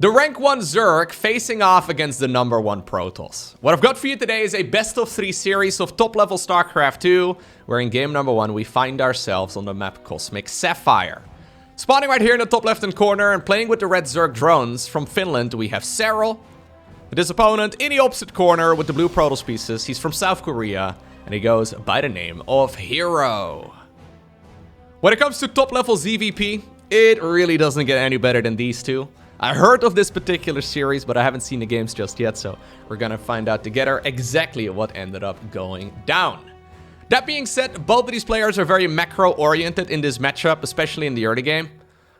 The rank 1 Zerg facing off against the number 1 Protoss. What I've got for you today is a best-of-3 series of top-level StarCraft 2, where in game number 1 we find ourselves on the map Cosmic Sapphire. Spawning right here in the top left-hand corner and playing with the red Zerg drones from Finland, we have Serral. His opponent in the opposite corner with the blue Protoss pieces. He's from South Korea, and he goes by the name of herO. When it comes to top-level ZVP, it really doesn't get any better than these two. I heard of this particular series, but I haven't seen the games just yet, so we're gonna find out together exactly what ended up going down. That being said, both of these players are very macro-oriented in this matchup, especially in the early game.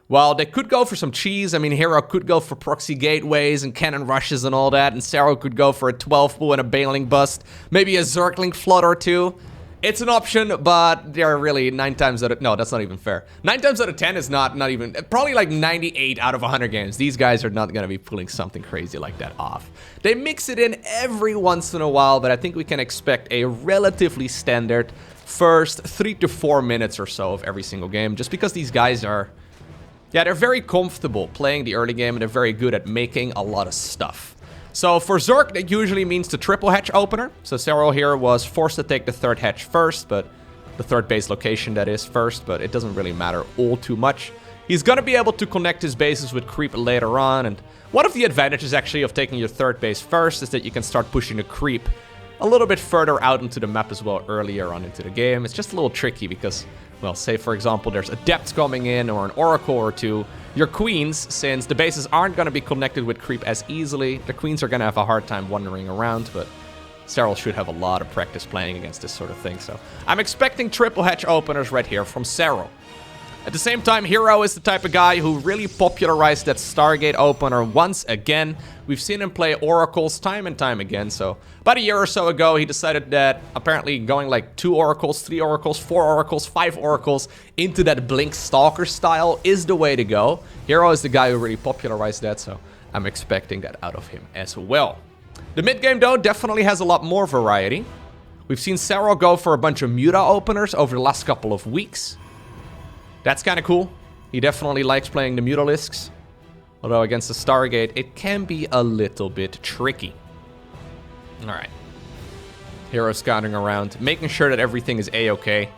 While they could go for some cheese, I mean, herO could go for proxy gateways and cannon rushes and all that, and Serral could go for a 12 bull and a bailing bust, maybe a Zergling flood or two. It's an option, but they're really 9 times out of... No, that's not even fair. 9 times out of 10 is not even... Probably like 98 out of 100 games. These guys are not going to be pulling something crazy like that off. They mix it in every once in a while, but I think we can expect a relatively standard first 3 to 4 minutes or so of every single game, just because these guys are... Yeah, they're very comfortable playing the early game, and they're very good at making a lot of stuff. So for Zerg, that usually means the triple hatch opener. So Serral here was forced to take the third hatch first, but the third base location that is first, but it doesn't really matter all too much. He's going to be able to connect his bases with creep later on, and one of the advantages actually of taking your third base first is that you can start pushing the creep a little bit further out into the map as well earlier on into the game. It's just a little tricky because, well, say for example there's adepts coming in or an oracle or two. Your queens, since the bases aren't going to be connected with creep as easily, the queens are going to have a hard time wandering around, but Serral should have a lot of practice playing against this sort of thing, so I'm expecting triple hatch openers right here from Serral. At the same time, herO is the type of guy who really popularized that Stargate opener once again. We've seen him play oracles time and time again, so about a year or so ago, he decided that apparently going like 2 oracles, 3 oracles, 4 oracles, 5 oracles into that Blink Stalker style is the way to go. herO is the guy who really popularized that, so I'm expecting that out of him as well. The mid game, though, definitely has a lot more variety. We've seen Serral go for a bunch of Muta openers over the last couple of weeks. That's kind of cool. He definitely likes playing the Mutalisks. Although against the Stargate, it can be a little bit tricky. Alright. herO scouting around, making sure that everything is A-okay.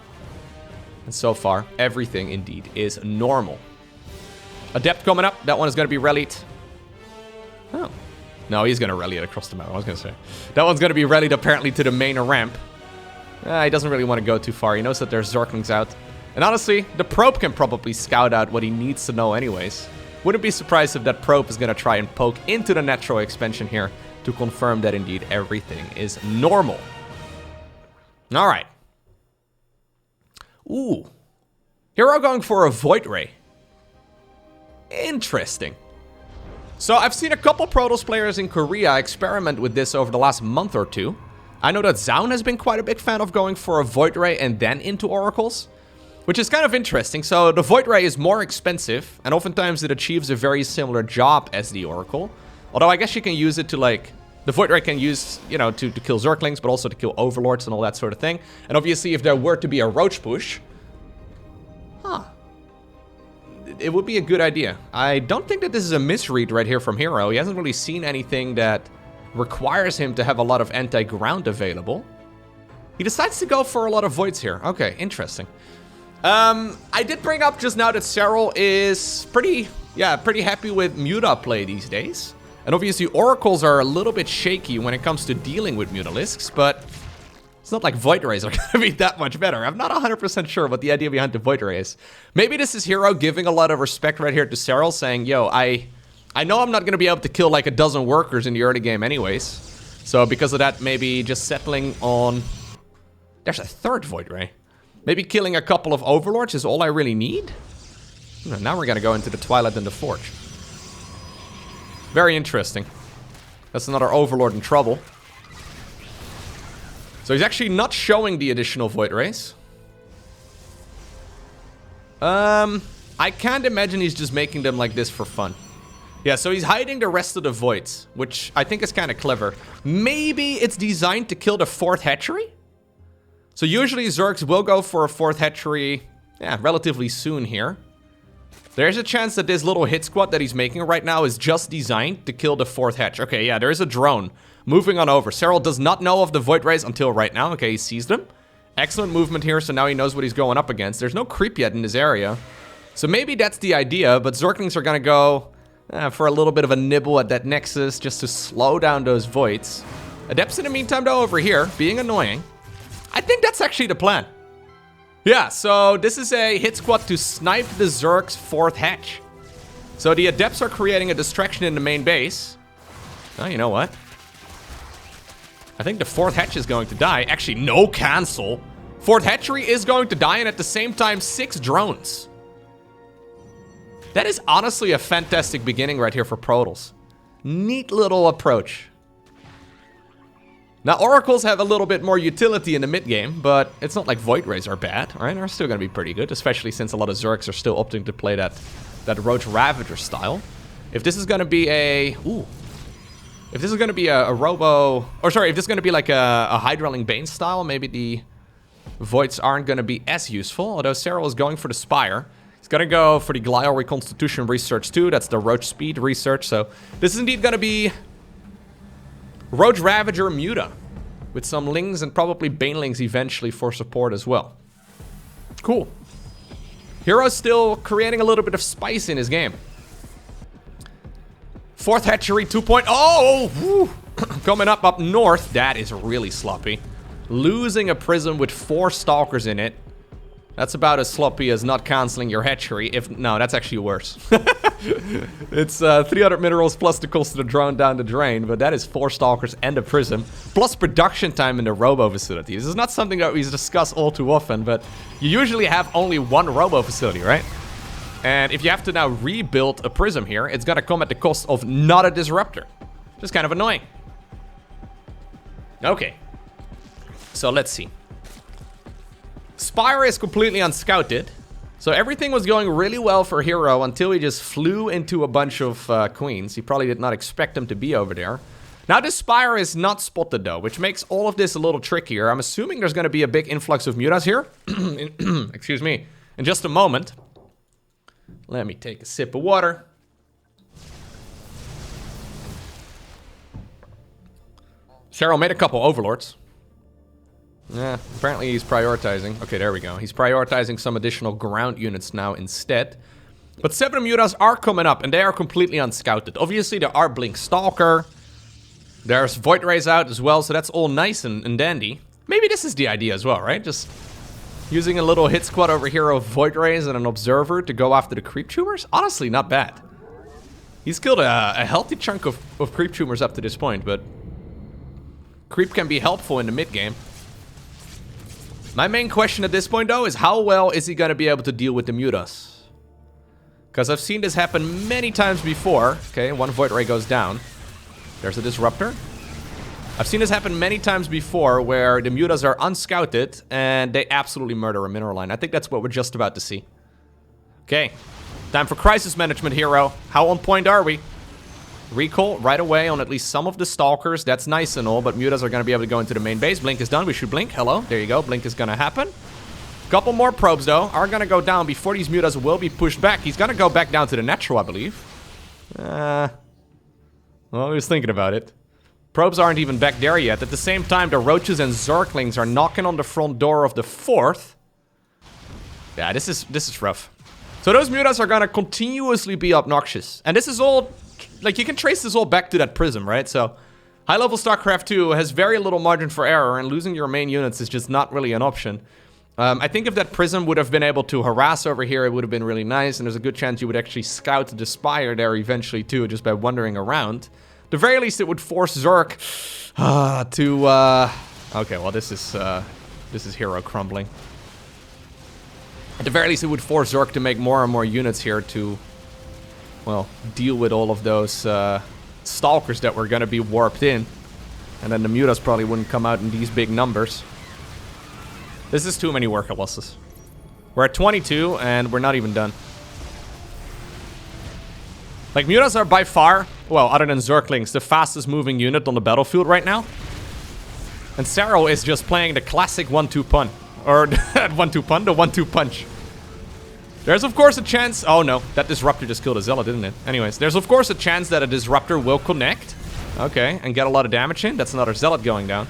And so far, everything indeed is normal. Adept coming up. That one is going to be rallied. Oh. No, he's going to rally it across the map, I was going to say. That one's going to be rallied apparently to the main ramp. He doesn't really want to go too far. He knows that there's Zerglings out. And honestly, the probe can probably scout out what he needs to know anyways. Wouldn't be surprised if that probe is going to try and poke into the natural expansion here to confirm that indeed everything is normal. Alright. Ooh. herO going for a Void Ray. Interesting. So I've seen a couple Protoss players in Korea experiment with this over the last month or two. I know that Zaun has been quite a big fan of going for a Void Ray and then into oracles, which is kind of interesting. So the Void Ray is more expensive, and oftentimes it achieves a very similar job as the Oracle. Although I guess you can use it to, like... The Void Ray can use, you know, to kill Zerglings, but also to kill Overlords and all that sort of thing. And obviously, if there were to be a Roach push... It would be a good idea. I don't think that this is a misread right here from herO. He hasn't really seen anything that requires him to have a lot of anti-ground available. He decides to go for a lot of Voids here. Okay, interesting. I did bring up just now that Serral is pretty happy with Muta play these days. And obviously Oracles are a little bit shaky when it comes to dealing with Mutalisks, but it's not like Void Rays are going to be that much better. I'm not 100% sure what the idea behind the Void Ray is. Maybe this is herO giving a lot of respect right here to Serral, saying, yo, I know I'm not going to be able to kill like a dozen workers in the early game anyways. So because of that, maybe just settling on... There's a third Void Ray. Maybe killing a couple of Overlords is all I really need? Now we're going to go into the Twilight and the Forge. Very interesting. That's another Overlord in trouble. So he's actually not showing the additional Void Rays. I can't imagine he's just making them like this for fun. Yeah, so he's hiding the rest of the Voids, which I think is kind of clever. Maybe it's designed to kill the 4th hatchery? So usually Zergs will go for a 4th hatchery, yeah, relatively soon here. There's a chance that this little hit squad that he's making right now is just designed to kill the 4th hatch. Okay, yeah, there is a drone moving on over. Serral does not know of the Void Rays until right now. Okay, he sees them. Excellent movement here, so now he knows what he's going up against. There's no creep yet in this area. So maybe that's the idea, but Zerglings are going to go for a little bit of a nibble at that Nexus just to slow down those Voids. Adepts in the meantime, though, over here, being annoying. I think that's actually the plan. Yeah, so this is a hit squad to snipe the Zerg's 4th hatch. So the Adepts are creating a distraction in the main base. Oh, you know what? I think the 4th hatch is going to die. Actually, no cancel. 4th hatchery is going to die, and at the same time, 6 drones. That is honestly a fantastic beginning right here for Protoss. Neat little approach. Now, Oracles have a little bit more utility in the mid-game, but it's not like Void Rays are bad, right? They're still going to be pretty good, especially since a lot of Zergs are still opting to play that Roach Ravager style. If this is going to be a... Ooh. If this is going to be a Robo... Or sorry, if this is going to be like a Hydraling Bane style, maybe the Voids aren't going to be as useful. Although Serral is going for the Spire. He's going to go for the Glial Reconstitution research too. That's the Roach Speed research. So this is indeed going to be... Roach Ravager Muta, with some Lings and probably Banelings eventually for support as well. Cool. herO's still creating a little bit of spice in his game. 4th hatchery 2.0. Oh, coming up north. That is really sloppy. Losing a prism with 4 stalkers in it. That's about as sloppy as not canceling your hatchery. No, that's actually worse. It's 300 minerals plus the cost of the drone down the drain, but that is 4 stalkers and a prism, plus production time in the robo facility. This is not something that we discuss all too often, but you usually have only 1 robo facility, right? And if you have to now rebuild a prism here, it's gonna come at the cost of not a disruptor. Just kind of annoying. Okay. So let's see. Spire is completely unscouted. So everything was going really well for herO until he just flew into a bunch of queens. He probably did not expect them to be over there. Now this Spire is not spotted though, which makes all of this a little trickier. I'm assuming there's going to be a big influx of Mutas here. Excuse me. In just a moment. Let me take a sip of water. Serral made a couple Overlords. Yeah, apparently he's prioritizing. Okay, there we go. He's prioritizing some additional ground units now instead. But 7 Mutas are coming up, and they are completely unscouted. Obviously, there are Blink Stalker. There's Void Rays out as well, so that's all nice and dandy. Maybe this is the idea as well, right? Just using a little hit squad over here of Void Rays and an Observer to go after the Creep Tumors? Honestly, not bad. He's killed a healthy chunk of Creep Tumors up to this point, but Creep can be helpful in the mid-game. My main question at this point, though, is how well is he going to be able to deal with the Mutas? Because I've seen this happen many times before. Okay, 1 Void Ray goes down. There's a Disruptor. I've seen this happen many times before where the Mutas are unscouted and they absolutely murder a mineral line. I think that's what we're just about to see. Okay, time for crisis management, herO. How on point are we? Recall right away on at least some of the Stalkers. That's nice and all, but Mutas are going to be able to go into the main base. Blink is done. We should blink. Hello. There you go. Blink is going to happen. Couple more probes, though, are going to go down before these Mutas will be pushed back. He's going to go back down to the natural, I believe. Well, he was thinking about it. Probes aren't even back there yet. At the same time, the Roaches and Zerglings are knocking on the front door of the 4th. Yeah, this is rough. So those Mutas are going to continuously be obnoxious. And this is all... Like, you can trace this all back to that prism, right? So, high-level StarCraft 2 has very little margin for error, and losing your main units is just not really an option. I think if that prism would have been able to harass over here, it would have been really nice, and there's a good chance you would actually scout the Spire there eventually, too, just by wandering around. At the very least, it would force Zerg to... Okay, well, this is herO crumbling. At the very least, it would force Zerg to make more and more units here to... well, deal with all of those Stalkers that were going to be warped in. And then the Mutas probably wouldn't come out in these big numbers. This is too many worker losses. We're at 22, and we're not even done. Like, Mutas are by far, well, other than Zerglings, the fastest moving unit on the battlefield right now. And Serral is just playing the classic 1-2 pun. Or, 1-2 pun? The 1-2 punch. There's, of course, a chance... Oh, no. That Disruptor just killed a Zealot, didn't it? Anyways, there's, of course, a chance that a Disruptor will connect. Okay, and get a lot of damage in. That's another Zealot going down.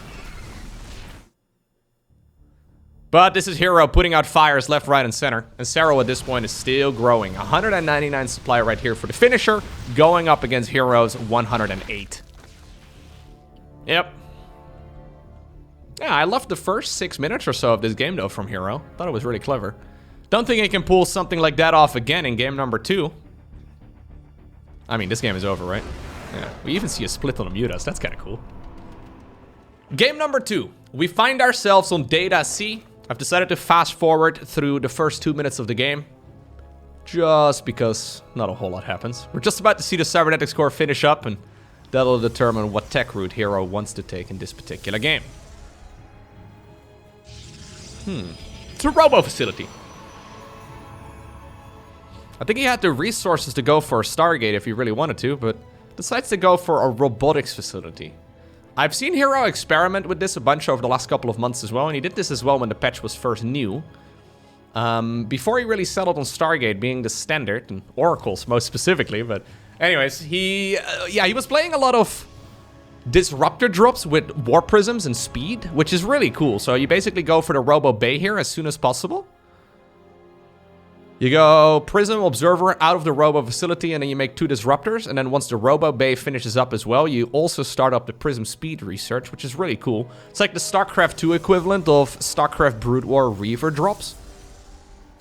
But this is herO putting out fires left, right, and center. And Serral at this point is still growing. 199 supply right here for the finisher, going up against herO's 108. Yep. Yeah, I loved the first 6 minutes or so of this game, though, from herO. Thought it was really clever. Don't think he can pull something like that off again in game number 2. I mean, this game is over, right? Yeah. We even see a split on the Mutalisk. That's kind of cool. Game number 2. We find ourselves on Data C. I've decided to fast forward through the first 2 minutes of the game. Just because not a whole lot happens. We're just about to see the cybernetics core finish up, and that'll determine what tech route herO wants to take in this particular game. It's a robo facility. I think he had the resources to go for a Stargate if he really wanted to, but decides to go for a robotics facility. I've seen herO experiment with this a bunch over the last couple of months as well, and he did this as well when the patch was first new. Before he really settled on Stargate being the standard, and Oracles most specifically, but anyways, he was playing a lot of Disruptor drops with Warp Prisms and Speed, which is really cool. So you basically go for the Robo Bay here as soon as possible. You go Prism, Observer out of the Robo facility, and then you make 2 Disruptors. And then once the Robo Bay finishes up as well, you also start up the Prism Speed research, which is really cool. It's like the StarCraft 2 equivalent of StarCraft Brood War Reaver drops.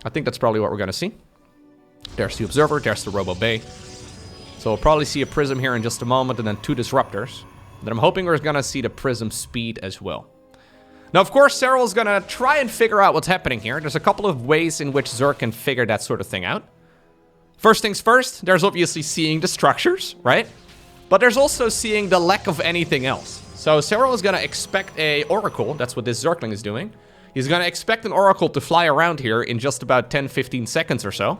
I think that's probably what we're going to see. There's the Observer, there's the Robo Bay. So we'll probably see a Prism here in just a moment, and then 2 Disruptors. Then I'm hoping we're going to see the Prism Speed as well. Now, of course, Serral is going to try and figure out what's happening here. There's a couple of ways in which Zerg can figure that sort of thing out. First things first, there's obviously seeing the structures, right? But there's also seeing the lack of anything else. So Serral is going to expect a Oracle. That's what this Zergling is doing. He's going to expect an Oracle to fly around here in just about 10-15 seconds or so.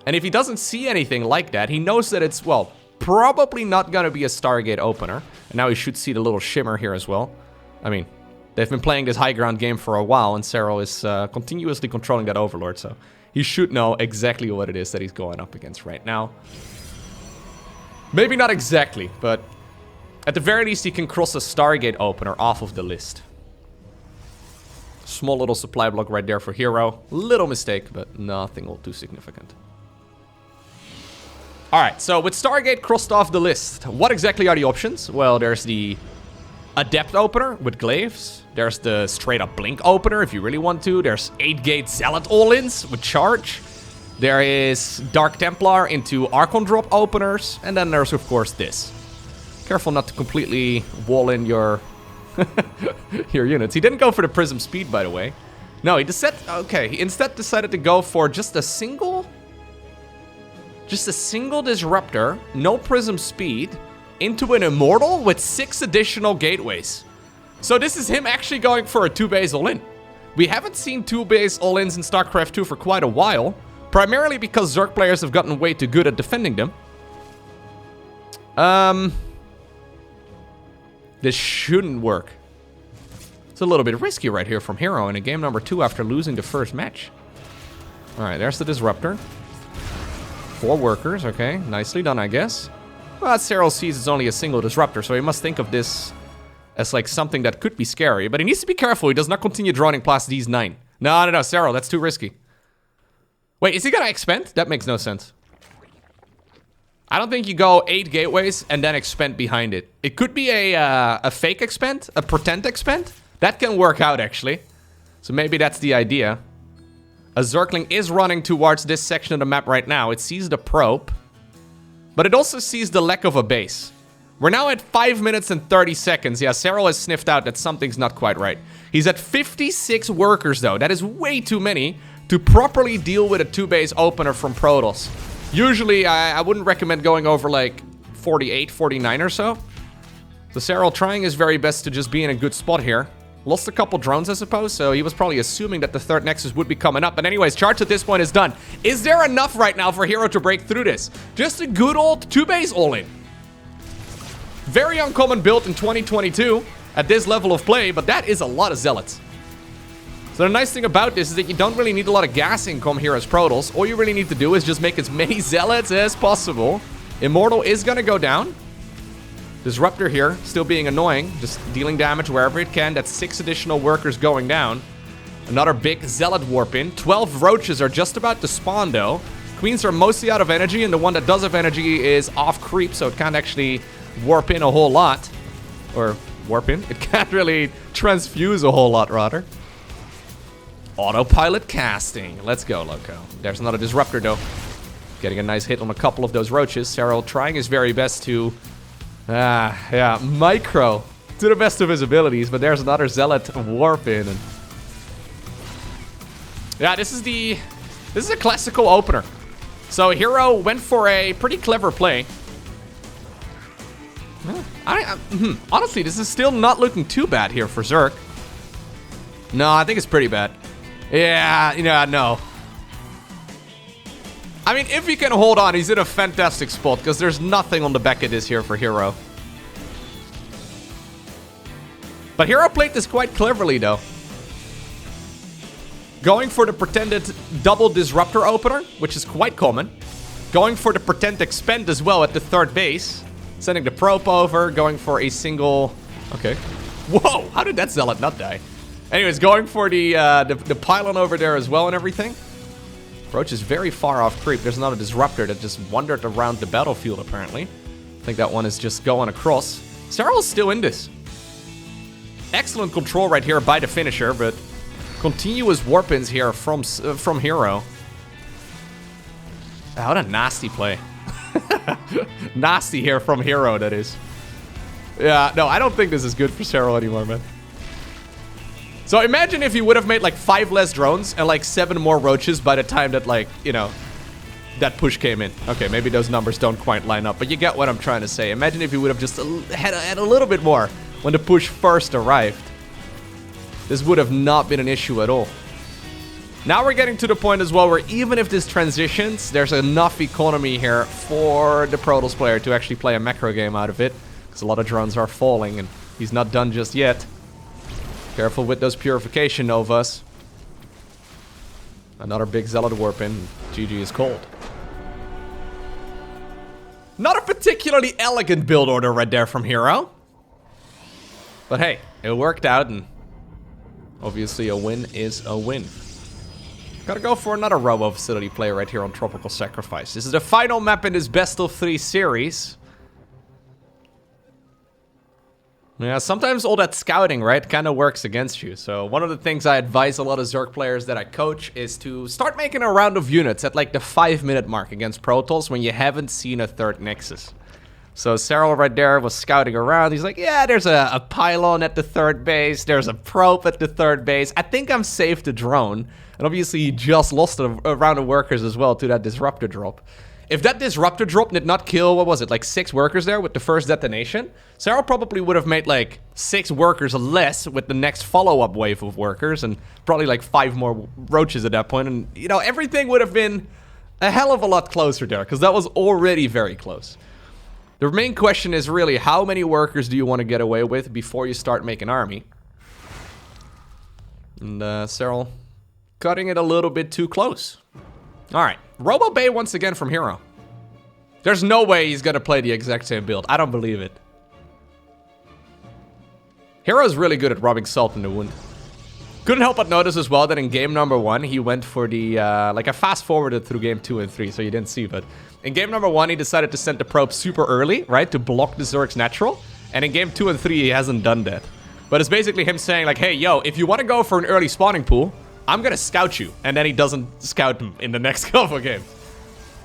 And if he doesn't see anything like that, he knows that it's, well, probably not going to be a Stargate opener. And now he should see the little shimmer here as well. I mean, they've been playing this high ground game for a while, and Serral is continuously controlling that Overlord, so he should know exactly what it is that he's going up against right now. Maybe not exactly, but at the very least he can cross a Stargate opener off of the list. Small little supply block right there for herO. Little mistake, but nothing all too significant. Alright, so with Stargate crossed off the list, what exactly are the options? Well, there's the Adept opener with Glaives. There's the straight up Blink opener if you really want to. There's 8-gate Zealot all-ins with Charge. There is Dark Templar into Archon drop openers. And then there's, of course, this. Careful not to completely wall in your your units. He didn't go for the Prism Speed, by the way. No, he instead decided to go for just a single Disruptor, no Prism Speed, into an Immortal with 6 additional gateways. So this is him actually going for a 2-base all-in. We haven't seen 2-base all-ins in StarCraft 2 for quite a while, primarily because Zerg players have gotten way too good at defending them. This shouldn't work. It's a little bit risky right here from herO in a game number 2 after losing the first match. Alright, there's the Disruptor. 4 workers, okay. Nicely done, I guess. Well, Serral sees it's only a single Disruptor, so he must think of this as like something that could be scary. But he needs to be careful. He does not continue droning past these 9. No, Serral, that's too risky. Wait, is he gonna expend? That makes no sense. I don't think you go 8 gateways and then expend behind it. It could be a fake expend, a pretend expend. That can work out, actually. So maybe that's the idea. A Zergling is running towards this section of the map right now. It sees the probe. But it also sees the lack of a base. We're now at 5 minutes and 30 seconds. Yeah, Serral has sniffed out that something's not quite right. He's at 56 workers, though. That is way too many to properly deal with a 2-base opener from Protoss. Usually, I wouldn't recommend going over, like, 48, 49 or so. So Serral trying his very best to just be in a good spot here. Lost a couple drones, I suppose, so he was probably assuming that the 3rd Nexus would be coming up. But anyways, Charge at this point is done. Is there enough right now for herO to break through this? Just a good old 2-base all-in. Very uncommon build in 2022 at this level of play, but that is a lot of Zealots. So the nice thing about this is that you don't really need a lot of gas income here as Protoss. All you really need to do is just make as many Zealots as possible. Immortal is going to go down. Disruptor here, still being annoying. Just dealing damage wherever it can. That's 6 additional workers going down. Another big Zealot warp in. 12 roaches are just about to spawn though. Queens are mostly out of energy, and the one that does have energy is off creep, so it can't actually warp in a whole lot. Or warp in? It can't really transfuse a whole lot, rather. Autopilot casting. Let's go, Lowko. There's another disruptor, though. Getting a nice hit on a couple of those roaches. Serral trying his very best to... yeah, micro to the best of his abilities, but there's another Zealot warp in. And yeah, this is a classical opener. So hero went for a pretty clever play. Honestly, this is still not looking too bad here for Zerg. No, I think it's pretty bad. Yeah, no. I mean, if he can hold on, he's in a fantastic spot, because there's nothing on the back of this here for hero. But hero played this quite cleverly, though. Going for the pretended double disruptor opener, which is quite common. Going for the pretend expend as well at the 3rd base. Sending the probe over, going for a single... Okay. Whoa, how did that Zealot not die? Anyways, going for the pylon over there as well and everything. Roach is very far off creep. There's another disruptor that just wandered around the battlefield, apparently. I think that one is just going across. Serral's still in this. Excellent control right here by the finisher, but continuous warp-ins here from hero. Oh, what a nasty play. Nasty here from hero, that is. Yeah, no, I don't think this is good for Serral anymore, man. So imagine if he would have made like 5 less drones and like 7 more roaches by the time that, like, you know, that push came in. Okay, maybe those numbers don't quite line up, but you get what I'm trying to say. Imagine if he would have just had a little bit more when the push first arrived. This would have not been an issue at all. Now we're getting to the point as well where even if this transitions, there's enough economy here for the Protoss player to actually play a macro game out of it. Because a lot of drones are falling and he's not done just yet. Careful with those purification novas. Another big Zealot warp in. GG is cold. Not a particularly elegant build order right there from hero. But hey, it worked out, and obviously a win is a win. Gotta go for another Robo Facility play right here on Tropical Sacrifice. This is the final map in this Best-of-3 series. Yeah, sometimes all that scouting, right, kind of works against you. So one of the things I advise a lot of Zerg players that I coach is to start making a round of units at like the 5-minute mark against Protoss when you haven't seen a 3rd Nexus. So Serral right there was scouting around. He's like, yeah, there's a pylon at the 3rd base. There's a probe at the 3rd base. I think I'm safe to drone. And obviously he just lost a round of workers as well to that disruptor drop. If that disruptor drop did not kill, what was it, like 6 workers there with the first detonation, Serral probably would have made like 6 workers less with the next follow-up wave of workers and probably like 5 more roaches at that point. And, you know, everything would have been a hell of a lot closer there because that was already very close. The main question is really how many workers do you want to get away with before you start making army? And Serral cutting it a little bit too close. Alright, Robo Bay once again from hero. There's no way he's gonna play the exact same build. I don't believe it. Hero's really good at rubbing salt in the wound. Couldn't help but notice as well that in game number 1, he went for the, like I fast forwarded through game 2 and 3, so you didn't see, but in game number 1, he decided to send the probe super early, right, to block the Zerg's natural, and in game 2 and 3, he hasn't done that. But it's basically him saying like, hey, yo, if you want to go for an early spawning pool, I'm gonna scout you, and then he doesn't scout him in the next couple of games.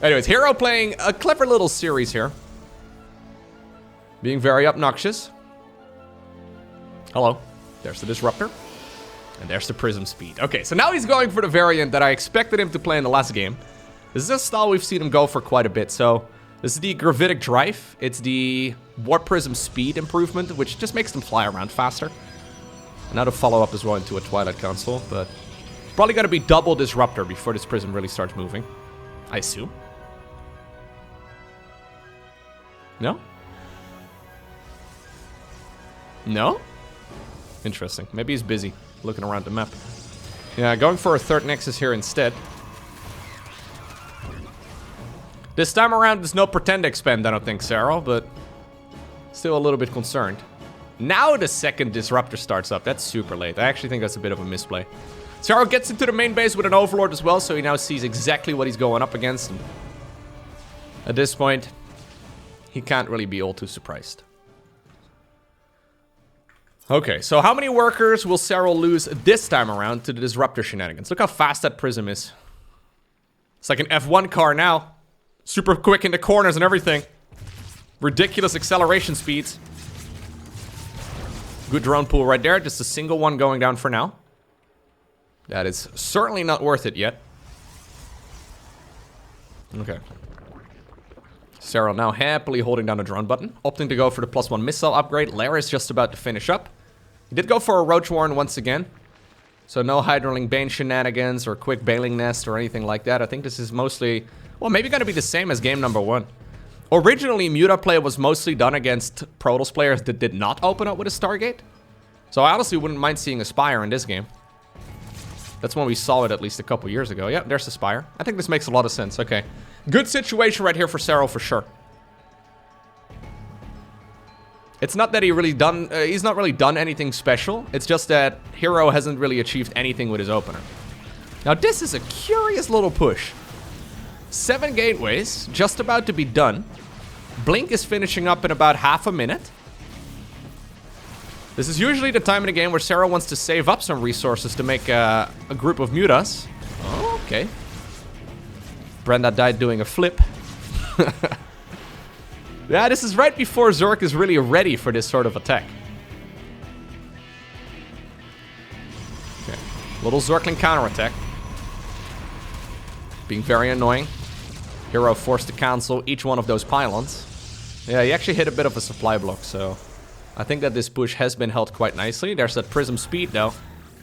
Anyways, hero playing a clever little series here. Being very obnoxious. Hello. There's the disruptor. And there's the prism speed. Okay, so now he's going for the variant that I expected him to play in the last game. This is a style we've seen him go for quite a bit. So this is the gravitic drive. It's the warp prism speed improvement, which just makes them fly around faster. And now to follow up as well into a Twilight Council, but probably got to be double disruptor before this prism really starts moving, I assume. No? No? Interesting. Maybe he's busy looking around the map. Yeah, going for a third Nexus here instead. This time around, there's no pretend expand, I don't think, Serral, but still a little bit concerned. Now the second Disruptor starts up. That's super late. I actually think that's a bit of a misplay. Serral gets into the main base with an Overlord as well, so he now sees exactly what he's going up against. And at this point, he can't really be all too surprised. Okay, so how many workers will Serral lose this time around to the Disruptor shenanigans? Look how fast that Prism is. It's like an F1 car now. Super quick in the corners and everything. Ridiculous acceleration speeds. Good drone pool right there. Just a single one going down for now. That is certainly not worth it yet. Okay. Serral now happily holding down the drone button. Opting to go for the +1 missile upgrade. Lair is just about to finish up. He did go for a Roach Warren once again. So no Hydraling Bane shenanigans or quick Bailing Nest or anything like that. I think this is mostly... well, maybe going to be the same as game number 1. Originally, Muta play was mostly done against Protoss players that did not open up with a Stargate. So I honestly wouldn't mind seeing a Spire in this game. That's when we saw it at least a couple years ago. Yep, there's the Spire. I think this makes a lot of sense. Okay. Good situation right here for Serral for sure. It's not that he's not really done anything special. It's just that herO hasn't really achieved anything with his opener. Now this is a curious little push. 7 gateways, just about to be done. Blink is finishing up in about half a minute. This is usually the time in the game where Serral wants to save up some resources to make a group of Mutas. Oh, okay. Brenda died doing a flip. Yeah, this is right before Zerg is really ready for this sort of attack. Okay. Little Zergling counterattack. Being very annoying. herO forced to cancel each one of those pylons. Yeah, he actually hit a bit of a supply block, so... I think that this push has been held quite nicely. There's that Prism speed, though.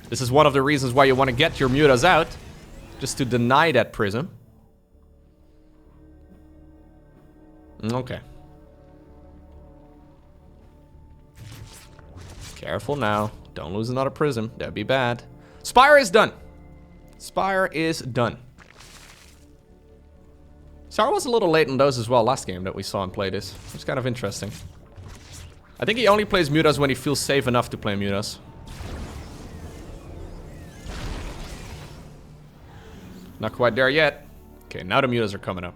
This is one of the reasons why you want to get your Mutas out. Just to deny that Prism. Okay. Careful now. Don't lose another Prism. That'd be bad. Spire is done. Spire is done. Serral was a little late on those as well last game that we saw him play this. It's kind of interesting. I think he only plays Mutas when he feels safe enough to play Mutas. Not quite there yet. Okay, now the Mutas are coming up.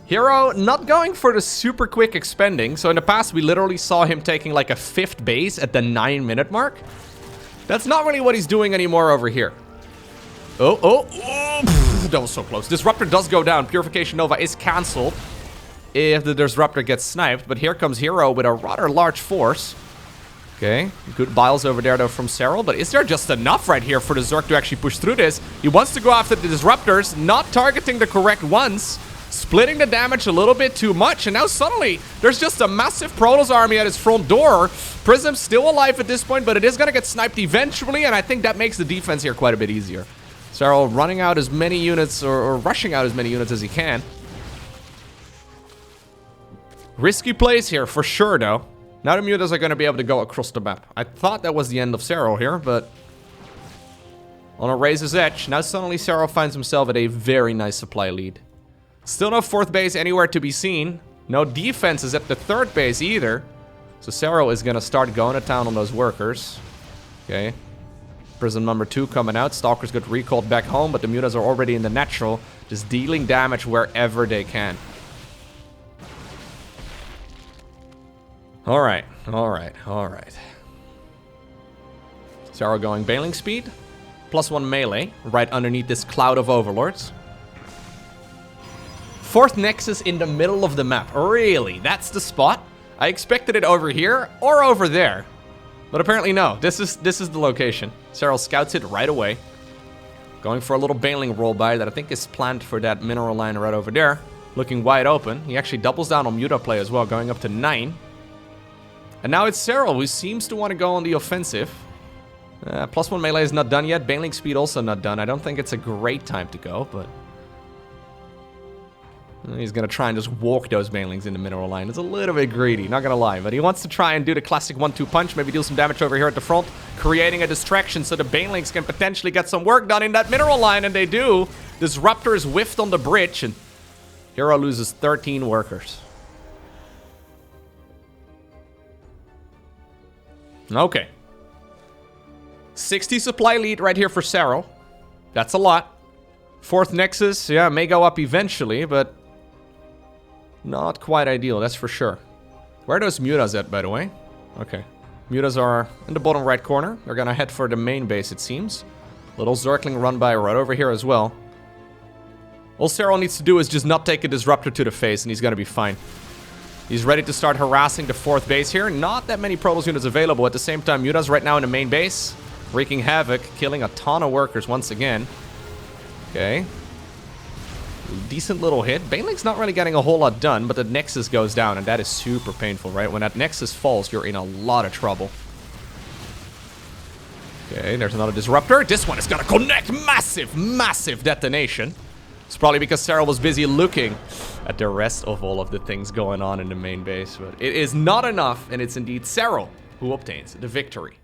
herO not going for the super quick expending. So in the past, we literally saw him taking like a 5th base at the 9-minute mark. That's not really what he's doing anymore over here. Oh, that was so close. Disruptor does go down. Purification Nova is cancelled if the Disruptor gets sniped. But here comes herO with a rather large force. Okay, good biles over there though from Serral. But is there just enough right here for the Zerg to actually push through this? He wants to go after the Disruptors, not targeting the correct ones. Splitting the damage a little bit too much. And now suddenly, there's just a massive Protoss army at his front door. Prism's still alive at this point, but it is going to get sniped eventually. And I think that makes the defense here quite a bit easier. Serral running out as many units, or rushing out as many units as he can. Risky plays here, for sure, though. Now the Mutas are going to be able to go across the map. I thought that was the end of Serral here, but... on a razor's edge, now suddenly Serral finds himself at a very nice supply lead. Still no 4th base anywhere to be seen. No defenses at the 3rd base either. So Serral is going to start going to town on those workers. Okay. Prism number 2 coming out. Stalkers got recalled back home, but the Mutas are already in the natural, just dealing damage wherever they can. Alright, alright, alright. Serral going Bailing Speed. +1 melee, right underneath this cloud of Overlords. 4th Nexus in the middle of the map. Really? That's the spot? I expected it over here or over there. But apparently no. This is the location. Serral scouts it right away. Going for a little Bailing roll by that I think is planned for that mineral line right over there. Looking wide open. He actually doubles down on Muta play as well, going up to 9. And now it's Serral who seems to want to go on the offensive. +1 melee is not done yet. Bailing speed also not done. I don't think it's a great time to go, but... He's gonna try and just walk those banelings in the mineral line. It's a little bit greedy, not gonna lie. But he wants to try and do the classic 1-2 punch. Maybe deal some damage over here at the front, creating a distraction so the banelings can potentially get some work done in that mineral line. And they do. Disruptor is whiffed on the bridge. And hero loses 13 workers. Okay. 60 supply lead right here for Serral. That's a lot. 4th Nexus, yeah, may go up eventually, but not quite ideal, that's for sure. Where are those mutas at, by the way? Okay. Mutas are in the bottom right corner. They're gonna head for the main base, it seems. Little Zergling run by right over here as well. All Serral needs to do is just not take a disruptor to the face, and he's gonna be fine. He's ready to start harassing the 4th base here. Not that many Protoss units available. At the same time, mutas right now in the main base, wreaking havoc, killing a ton of workers once again. Okay. Decent little hit. Baneling's not really getting a whole lot done, but the Nexus goes down, and that is super painful, right? When that Nexus falls, you're in a lot of trouble. Okay, there's another disruptor. This one is gonna connect. Massive, massive detonation. It's probably because Serral was busy looking at the rest of all of the things going on in the main base, but it is not enough, and it's indeed Serral who obtains the victory.